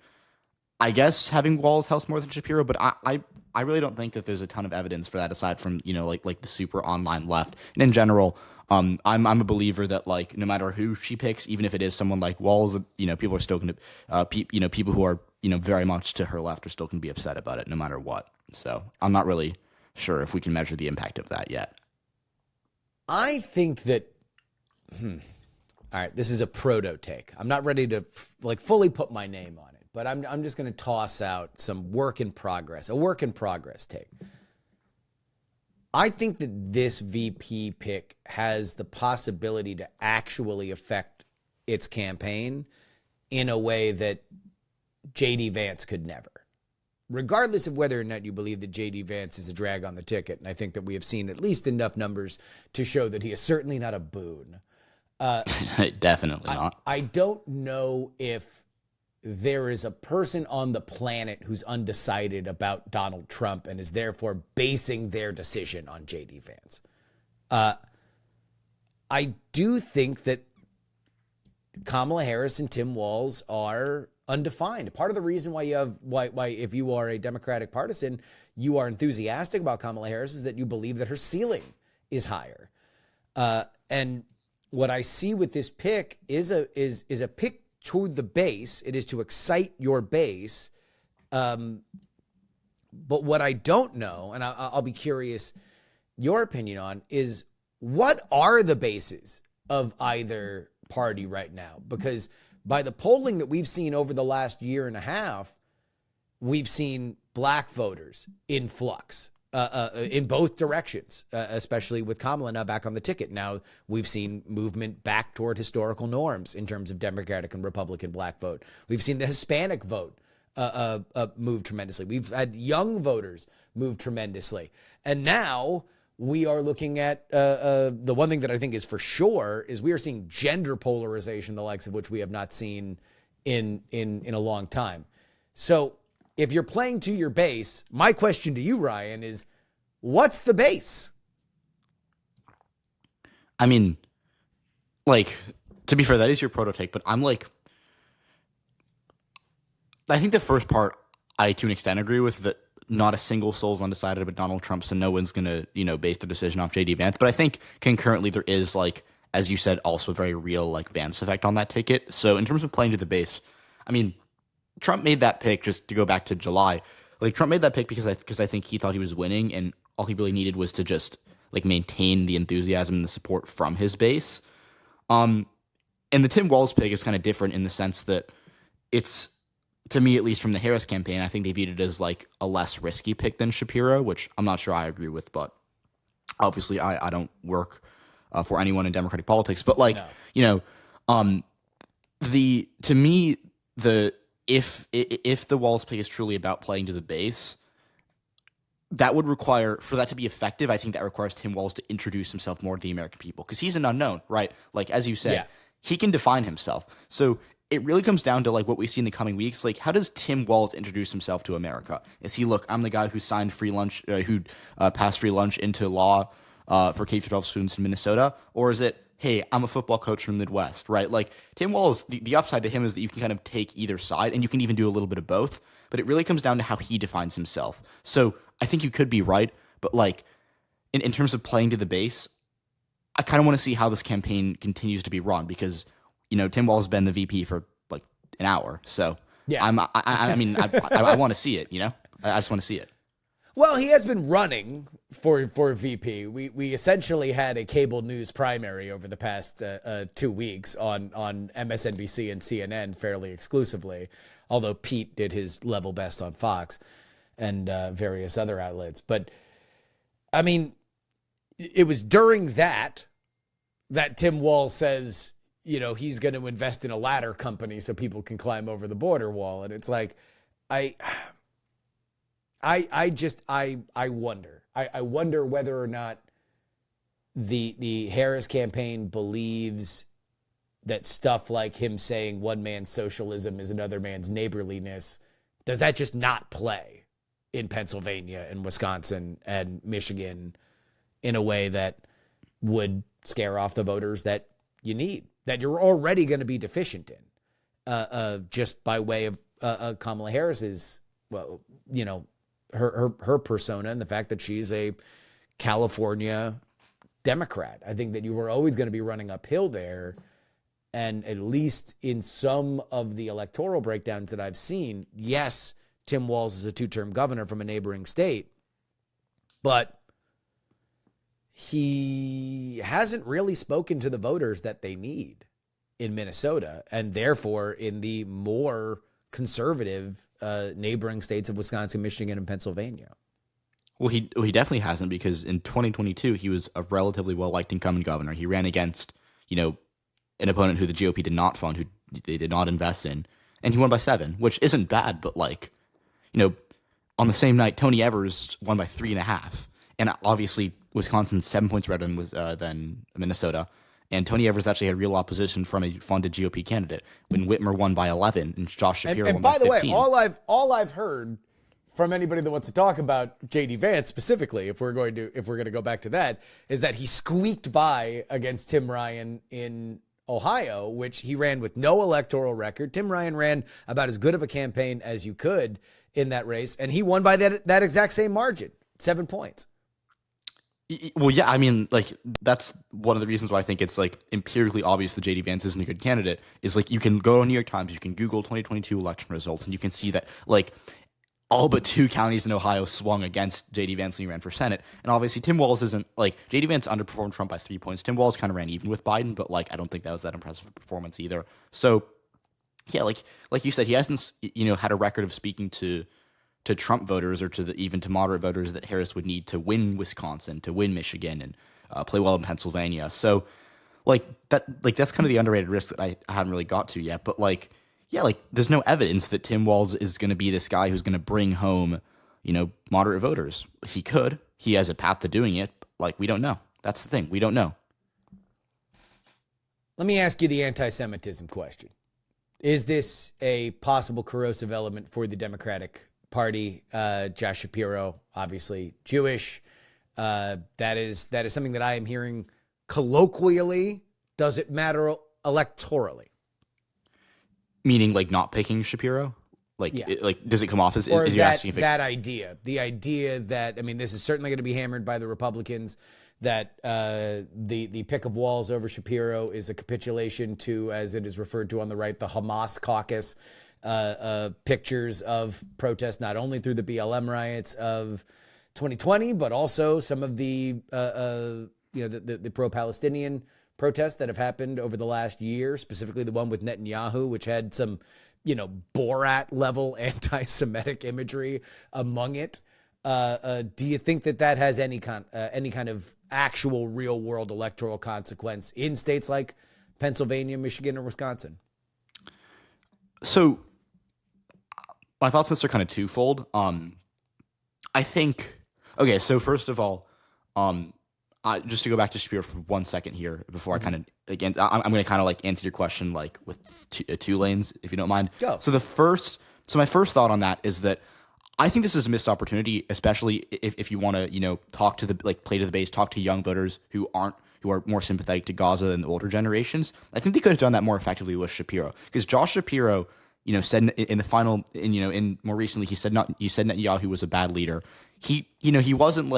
[SPEAKER 2] I guess having Walz helps more than Shapiro. But I really don't think that there's a ton of evidence for that aside from like the super online left. And in general, I'm a believer that like no matter who she picks, even if it is someone like Walz, people are still going to people who are very much to her left are still going to be upset about it no matter what. So I'm not really sure if we can measure the impact of that yet.
[SPEAKER 1] I think that, all right, this is a proto take. I'm not ready to fully put my name on it, but I'm just going to toss out some work in progress take. I think that this VP pick has the possibility to actually affect its campaign in a way that J.D. Vance could never. Regardless of whether or not you believe that J.D. Vance is a drag on the ticket, and I think that we have seen at least enough numbers to show that he is certainly not a boon.
[SPEAKER 2] Definitely not.
[SPEAKER 1] I don't know if there is a person on the planet who's undecided about Donald Trump and is therefore basing their decision on J.D. Vance. I do think that Kamala Harris and Tim Walz are undefined. Part of the reason why if you are a Democratic partisan, you are enthusiastic about Kamala Harris is that you believe that her ceiling is higher. And what I see with this pick is a pick toward the base. It is to excite your base. But what I don't know, and I'll be curious your opinion on, is what are the bases of either party right now? Because by the polling that we've seen over the last year and a half, we've seen black voters in flux in both directions, especially with Kamala now back on the ticket. Now we've seen movement back toward historical norms in terms of Democratic and Republican black vote. We've seen the Hispanic vote move tremendously. We've had young voters move tremendously. And now we are looking at the one thing that I think is for sure is we are seeing gender polarization, the likes of which we have not seen in a long time. So if you're playing to your base, my question to you, Ryan, is what's the base?
[SPEAKER 2] I mean, like, to be fair, that is your prototype, but I'm like, I think the first part I to an extent agree with, that not a single soul's undecided about Donald Trump, so no one's going to, base the decision off J.D. Vance. But I think concurrently there is, like, as you said, also a very real, like, Vance effect on that ticket. So in terms of playing to the base, I mean, Trump made that pick, just to go back to July. Like, Trump made that pick because I think he thought he was winning, and all he really needed was to just, like, maintain the enthusiasm and the support from his base. And the Tim Walz pick is kind of different in the sense that it's, to me, at least from the Harris campaign, I think they viewed it as like a less risky pick than Shapiro, which I'm not sure I agree with, but obviously I don't work for anyone in Democratic politics. But like, no. To me, if the Walz pick is truly about playing to the base, that would require, for that to be effective, I think that requires Tim Walz to introduce himself more to the American people, because he's an unknown, right? Like, as you said, he can define himself. So it really comes down to like what we see in the coming weeks. Like, how does Tim Walz introduce himself to America? Is he, look, I'm the guy who signed free lunch, who passed free lunch into law for K-12 students in Minnesota? Or is it, hey, I'm a football coach from the Midwest, right? Like, Tim Walz, the upside to him is that you can kind of take either side, and you can even do a little bit of both. But it really comes down to how he defines himself. So I think you could be right, but like in terms of playing to the base, I kind of want to see how this campaign continues to be run, because Tim Walz has been the VP for like an hour. So yeah, I want to see it, I just want to see it.
[SPEAKER 1] Well, he has been running for VP. We essentially had a cable news primary over the past 2 weeks on MSNBC and CNN fairly exclusively, although Pete did his level best on Fox and various other outlets. But I mean, it was during that Tim Walz says, he's going to invest in a ladder company so people can climb over the border wall. And it's like, I wonder. I wonder whether or not the Harris campaign believes that stuff like him saying one man's socialism is another man's neighborliness, does that just not play in Pennsylvania and Wisconsin and Michigan in a way that would scare off the voters that you need, that you're already going to be deficient in, just by way of Kamala Harris's, well, you know, her persona and the fact that she's a California Democrat. I think that you were always going to be running uphill there. And at least in some of the electoral breakdowns that I've seen, yes, Tim Walz is a two-term governor from a neighboring state, but he hasn't really spoken to the voters that they need in Minnesota, and therefore in the more conservative neighboring states of Wisconsin, Michigan, and Pennsylvania.
[SPEAKER 2] Well, he definitely hasn't, because in 2022 he was a relatively well-liked incumbent governor. He ran against, an opponent who the GOP did not fund, who they did not invest in, and he won by 7, which isn't bad. But on the same night, Tony Evers won by 3.5, and obviously Wisconsin's 7 points better than Minnesota. And Tony Evers actually had real opposition from a funded GOP candidate when Whitmer won by 11 and Josh Shapiro won by 15.
[SPEAKER 1] And by the way, all I've heard from anybody that wants to talk about J.D. Vance specifically, if we're going to go back to that, is that he squeaked by against Tim Ryan in Ohio, which he ran with no electoral record. Tim Ryan ran about as good of a campaign as you could in that race, and he won by that exact same margin, 7 points.
[SPEAKER 2] Well, yeah, I mean, that's one of the reasons why I think it's empirically obvious that J.D. Vance isn't a good candidate. Is you can go to New York Times, you can Google 2022 election results, and you can see that all but 2 counties in Ohio swung against J.D. Vance when he ran for Senate. And obviously Tim Walz isn't J.D. Vance underperformed Trump by 3 points. Tim Walz kind of ran even with Biden, but I don't think that was that impressive a performance either. So yeah, like you said, he hasn't had a record of speaking to Trump voters or even to moderate voters that Harris would need to win Wisconsin, to win Michigan, and play well in Pennsylvania. So that's kind of the underrated risk that I haven't really got to yet. But there's no evidence that Tim Walz is going to be this guy who's going to bring home, moderate voters. He could. He has a path to doing it. We don't know. That's the thing. We don't know.
[SPEAKER 1] Let me ask you the anti-Semitism question. Is this a possible corrosive element for the Democratic Party? Josh Shapiro, obviously Jewish. That is something that I am hearing colloquially. Does it matter electorally?
[SPEAKER 2] Meaning not picking Shapiro?
[SPEAKER 1] Yeah.
[SPEAKER 2] Does it come off as,
[SPEAKER 1] or
[SPEAKER 2] is you asking if
[SPEAKER 1] that idea? The idea that, this is certainly going to be hammered by the Republicans, that the pick of Walz over Shapiro is a capitulation to, as it is referred to on the right, the Hamas caucus, pictures of protests, not only through the BLM riots of 2020, but also some of the pro-Palestinian protests that have happened over the last year, specifically the one with Netanyahu, which had some, Borat level anti-Semitic imagery among it. Do you think that has any kind of actual real world electoral consequence in states like Pennsylvania, Michigan, or Wisconsin?
[SPEAKER 2] So my thoughts on this are kind of twofold. I think, okay, so first of all, just to go back to Shapiro for 1 second here before I kind of, again, I'm going to kind of answer your question with two lanes, if you don't mind.
[SPEAKER 1] Go.
[SPEAKER 2] So my first thought on that is that I think this is a missed opportunity, especially if you want to, talk to play to the base, talk to young voters who are more sympathetic to Gaza than the older generations. I think they could have done that more effectively with Shapiro, because Josh Shapiro, said in the final, in more recently, he said Netanyahu was a bad leader. He wasn't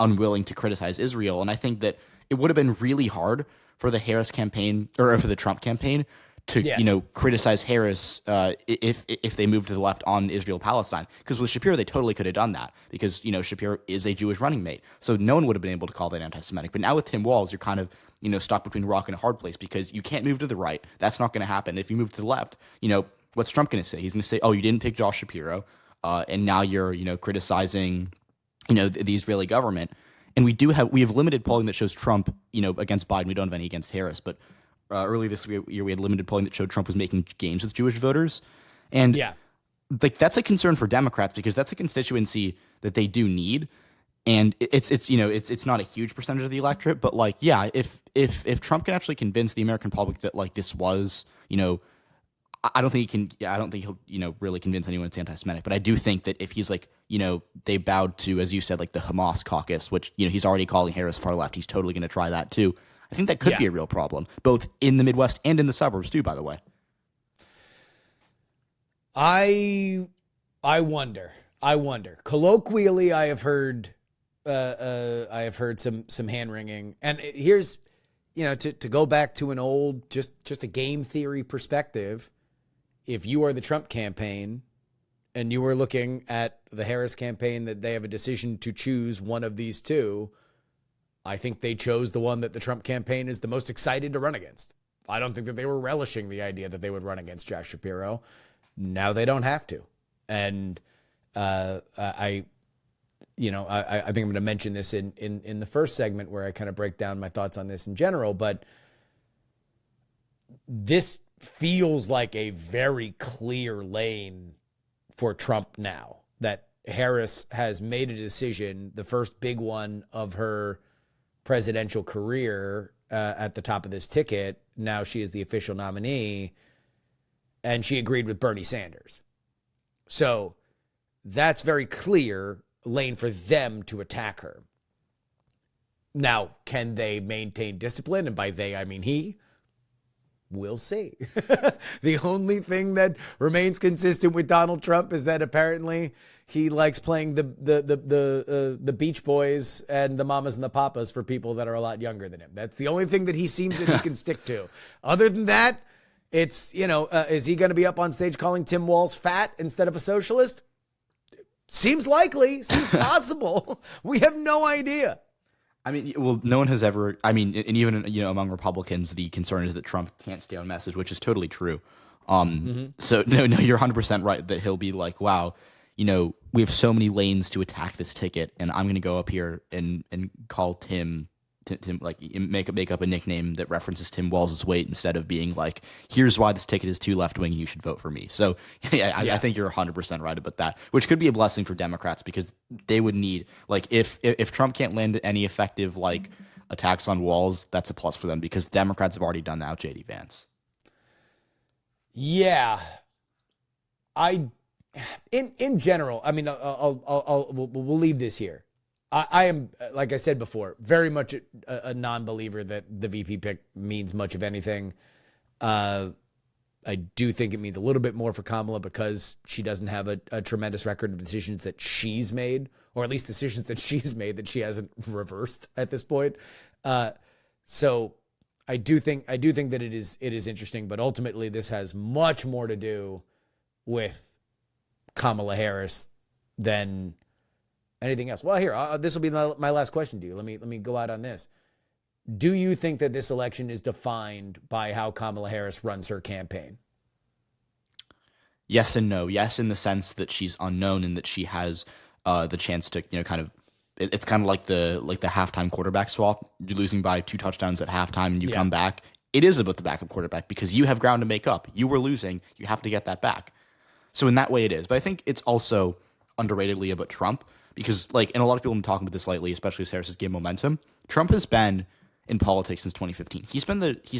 [SPEAKER 2] unwilling to criticize Israel. And I think that it would have been really hard for the Harris campaign or for the Trump campaign to,
[SPEAKER 1] yes,
[SPEAKER 2] criticize Harris if they moved to the left on Israel-Palestine. Because with Shapiro, they totally could have done that, because, Shapiro is a Jewish running mate. So no one would have been able to call that anti-Semitic. But now with Tim Walz, you're kind of, stuck between a rock and a hard place, because you can't move to the right. That's not going to happen. If you move to the left, what's Trump going to say? He's going to say, oh, you didn't pick Josh Shapiro, and now you're, criticizing the Israeli government. And we have limited polling that shows Trump, against Biden. We don't have any against Harris, but early this year we had limited polling that showed Trump was making gains with Jewish voters. And
[SPEAKER 1] yeah,
[SPEAKER 2] that's a concern for Democrats, because that's a constituency that they do need. And it's not a huge percentage of the electorate, but like, yeah, if Trump can actually convince the American public that like this was, I don't think he can. Yeah, I don't think he'll, really convince anyone it's anti-Semitic. But I do think that if he's like, they bowed to, as you said, like the Hamas caucus, which he's already calling Harris far left. He's totally going to try that too. I think that could be a real problem, both in the Midwest and in the suburbs too. By the way,
[SPEAKER 1] I wonder. Colloquially, I have heard some hand wringing, and here's, to go back to an old, just a game theory perspective. If you are the Trump campaign and you are looking at the Harris campaign, that they have a decision to choose one of these two, I think they chose the one that the Trump campaign is the most excited to run against. I don't think that they were relishing the idea that they would run against Josh Shapiro. Now they don't have to. And I think I'm going to mention this in the first segment where I kind of break down my thoughts on this in general, but this feels like a very clear lane for Trump now, that Harris has made a decision, the first big one of her presidential career, at the top of this ticket. Now she is the official nominee, and she agreed with Bernie Sanders. So that's very clear lane for them to attack her. Now, can they maintain discipline? And by they, I mean he. We'll see. The only thing that remains consistent with Donald Trump is that apparently he likes playing the Beach Boys and the Mamas and the Papas for people that are a lot younger than him. That's the only thing that he seems that he can stick to. Other than that, it's, is he going to be up on stage calling Tim Walz fat instead of a socialist? Seems likely, seems possible. We have no idea.
[SPEAKER 2] I mean, well, no one has ever. I mean, and even among Republicans, the concern is that Trump can't stay on message, which is totally true. So no, you're 100% right that he'll be like, wow, we have so many lanes to attack this ticket, and I'm going to go up here and call Tim, like make up a nickname that references Tim Walz's weight instead of being like, here's why this ticket is too left wing and you should vote for me. So I think you're 100% right about that, which could be a blessing for Democrats because they would need, like, if Trump can't land any effective like attacks on Walz, that's a plus for them because Democrats have already done that with JD Vance.
[SPEAKER 1] Yeah, in general, I mean, we'll leave this here. I am, like I said before, very much a non-believer that the VP pick means much of anything. I do think it means a little bit more for Kamala because she doesn't have a tremendous record of decisions that she's made, or at least decisions that she's made that she hasn't reversed at this point. So I do think that it is interesting, but ultimately this has much more to do with Kamala Harris than anything else. Well, here, this will be my last question to you. Let me go out on this. Do you think that this election is defined by how Kamala Harris runs her campaign?
[SPEAKER 2] Yes and no. Yes, in the sense that she's unknown and that she has the chance to, kind of. It's kind of like the halftime quarterback swap. You're losing by 2 touchdowns at halftime and you come back. It is about the backup quarterback because you have ground to make up. You were losing. You have to get that back. So in that way, it is. But I think it's also underratedly about Trump. Because, like, and a lot of people have been talking about this lately, especially as Harris has gained momentum. Trump has been in politics since 2015. He's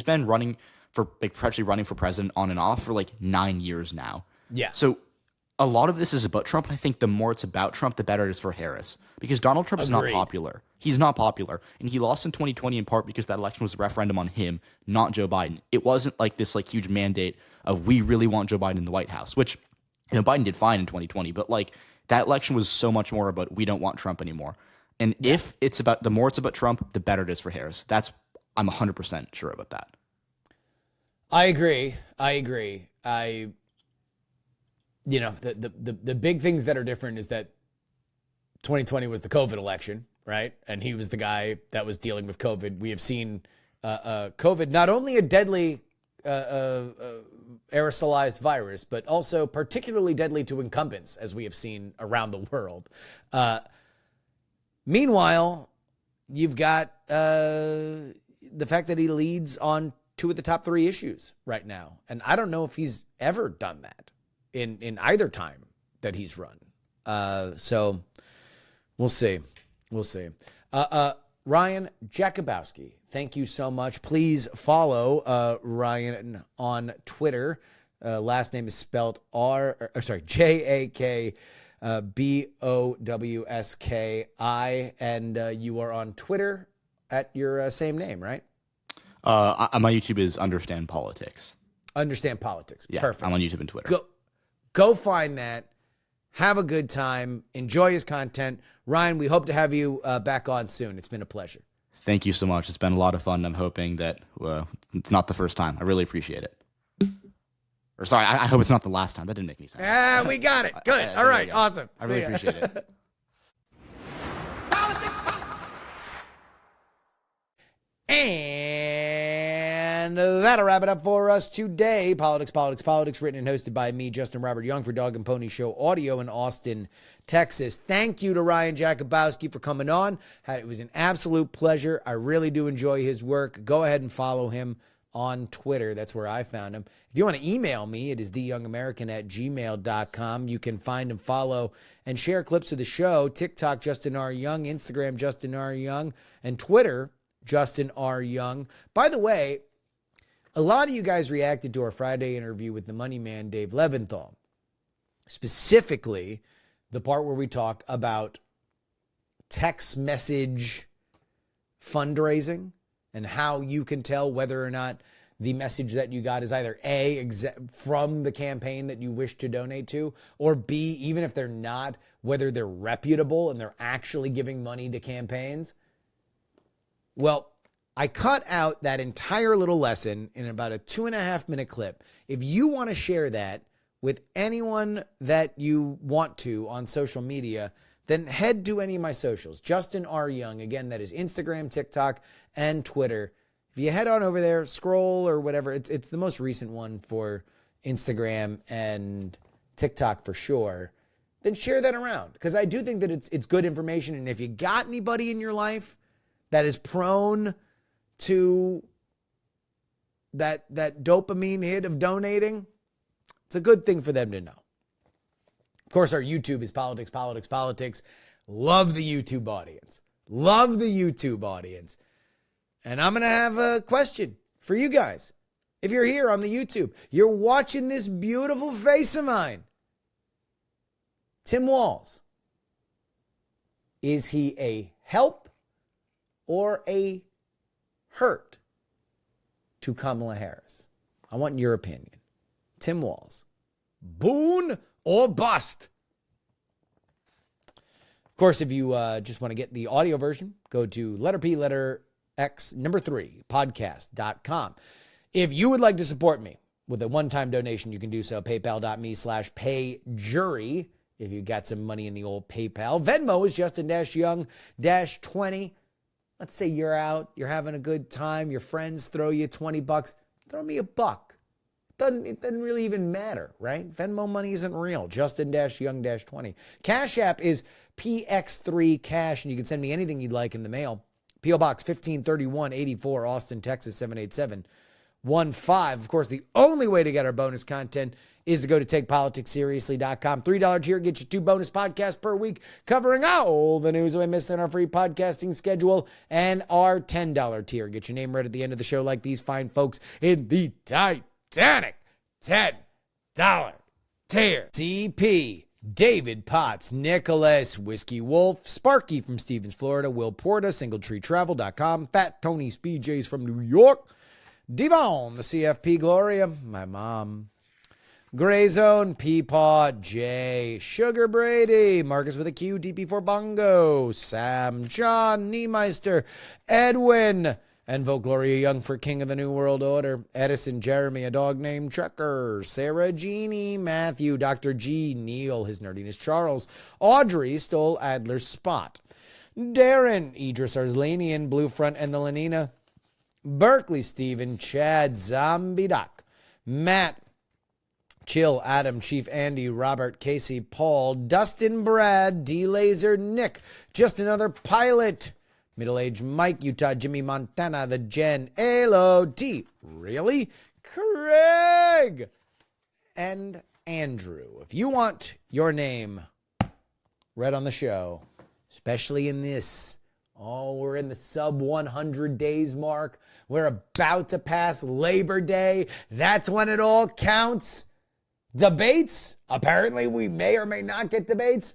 [SPEAKER 2] been running for, like, actually running for president on and off for like 9 years now.
[SPEAKER 1] Yeah.
[SPEAKER 2] So a lot of this is about Trump, and I think the more it's about Trump, the better it is for Harris. Because Donald Trump is not popular. He's not popular, and he lost in 2020 in part because that election was a referendum on him, not Joe Biden. It wasn't like this like huge mandate of we really want Joe Biden in the White House, which Biden did fine in 2020, but like. That election was so much more about we don't want Trump anymore. And if it's about the more it's about Trump, the better it is for Harris. I'm 100% sure about that.
[SPEAKER 1] I agree. The big things that are different is that 2020 was the COVID election, right? And he was the guy that was dealing with COVID. We have seen COVID, not only a deadly aerosolized virus, but also particularly deadly to incumbents, as we have seen around the world. Meanwhile, you've got the fact that he leads on 2 of the top 3 issues right now. And I don't know if he's ever done that in either time that he's run. So we'll see. We'll see. Ryan Jakubowski, thank you so much. Please follow Ryan on Twitter. Last name is spelled Jakubowski, and you are on Twitter at your same name, right?
[SPEAKER 2] My YouTube is Understand Politics.
[SPEAKER 1] Understand Politics.
[SPEAKER 2] Yeah,
[SPEAKER 1] Perfect.
[SPEAKER 2] I'm on YouTube and Twitter.
[SPEAKER 1] Go find that. Have a good time. Enjoy his content. Ryan, we hope to have you back on soon. It's been a pleasure.
[SPEAKER 2] Thank you so much. It's been a lot of fun. I'm hoping that it's not the first time. I really appreciate it. Or sorry, I hope it's not the last time. That didn't make any sense.
[SPEAKER 1] We got it. Good. All right. Awesome.
[SPEAKER 2] I really appreciate it.
[SPEAKER 1] And that'll wrap it up for us today. Politics, written and hosted by me, Justin Robert Young, for Dog and Pony Show Audio in Austin, Texas. Thank you to Ryan Jakubowski for coming on. It was an absolute pleasure. I really do enjoy his work. Go ahead and follow him on Twitter. That's where I found him. If you want to email me, it is theyoungamerican@gmail.com. You can find and follow and share clips of the show. TikTok, Justin R. Young. Instagram, Justin R. Young. And Twitter, Justin R. Young. By the way, a lot of you guys reacted to our Friday interview with the money man, Dave Leventhal. Specifically, the part where we talk about text message fundraising and how you can tell whether or not the message that you got is either A, from the campaign that you wish to donate to, or B, even if they're not, whether they're reputable and they're actually giving money to campaigns. Well, I cut out that entire little lesson in about a 2.5-minute clip. If you want to share that with anyone that you want to on social media, then head to any of my socials. Justin R. Young. Again, that is Instagram, TikTok, and Twitter. If you head on over there, scroll or whatever, it's the most recent one for Instagram and TikTok for sure, then share that around. Because I do think that it's good information. And if you got anybody in your life that is prone to that dopamine hit of donating, it's a good thing for them to know. Of course, our YouTube is politics. Love the YouTube audience. And I'm going to have a question for you guys. If you're here on the YouTube, you're watching this beautiful face of mine. Tim Walz. Is he a help or a hurt to Kamala Harris? I want your opinion. Tim Walz. Boon or bust? Of course, if you just want to get the audio version, go to *P*X3 podcast.com. If you would like to support me with a one-time donation, you can do so. PayPal.me/payjury. If you got some money in the old PayPal. Venmo is Justin-Young-20. Let's say you're out, you're having a good time, your friends throw you $20. Throw me $1. It doesn't really even matter, right? Venmo money isn't real. Justin-Young-20. Cash App is PX3 Cash, and you can send me anything you'd like in the mail. P.O. Box 153184, Austin, Texas 78715. Of course, the only way to get our bonus content is to go to TakePoliticsSeriously.com. $3 tier gets you 2 bonus podcasts per week covering all the news we missed in our free podcasting schedule. And our $10 tier gets your name read at the end of the show like these fine folks in the Titanic $10 tier. CP, David Potts, Nicholas, Whiskey Wolf, Sparky from Stevens, Florida, Will Porta, SingleTreeTravel.com, Fat Tony BJ's from New York, Devon, the CFP Gloria, my mom, Gray Zone, Peapaw, J, Sugar Brady, Marcus with a Q, DP4 Bongo, Sam, John, Niemeister, Edwin, and vote Gloria Young for King of the New World Order. Edison, Jeremy, a dog named Trucker, Sarah, Jeannie, Matthew, Dr. G, Neil, his nerdiness, Charles, Audrey stole Adler's spot. Darren, Idris Arslanian, Blue Front, and the Lenina. Berkeley, Stephen, Chad, Zombie Doc, Matt, Chill, Adam, Chief Andy, Robert, Casey, Paul, Dustin, Brad, D-Laser, Nick, Just Another Pilot, Middle-aged Mike, Utah, Jimmy, Montana, The Jen, Alo, D, really? Craig, and Andrew. If you want your name read on the show, especially in this. Oh, we're in the sub 100 days mark. We're about to pass Labor Day. That's when it all counts. Debates? Apparently, we may or may not get debates.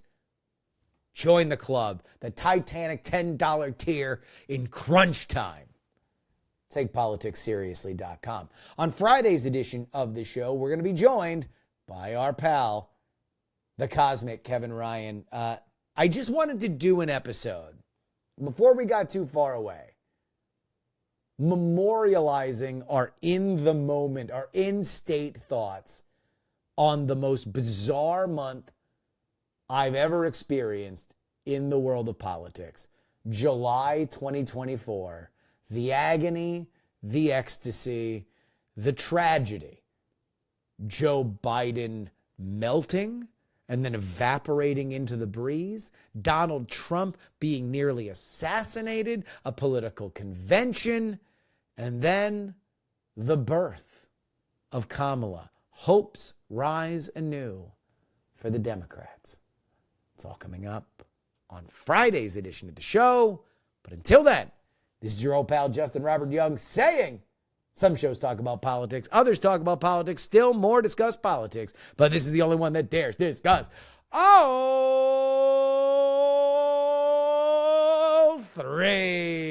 [SPEAKER 1] Join the club, the Titanic $10 tier in crunch time. TakePoliticsSeriously.com. On Friday's edition of the show, we're going to be joined by our pal, the cosmic Kevin Ryan. I just wanted to do an episode before we got too far away, memorializing our in the moment, our in-state thoughts on the most bizarre month I've ever experienced in the world of politics. July 2024. The agony, the ecstasy, the tragedy. Joe Biden melting and then evaporating into the breeze. Donald Trump being nearly assassinated. A political convention. And then the birth of Kamala. Hopes rise anew for the Democrats. It's all coming up on Friday's edition of the show. But until then, this is your old pal Justin Robert Young saying, some shows talk about politics, others talk about politics, still more discuss politics, but this is the only one that dares discuss all three.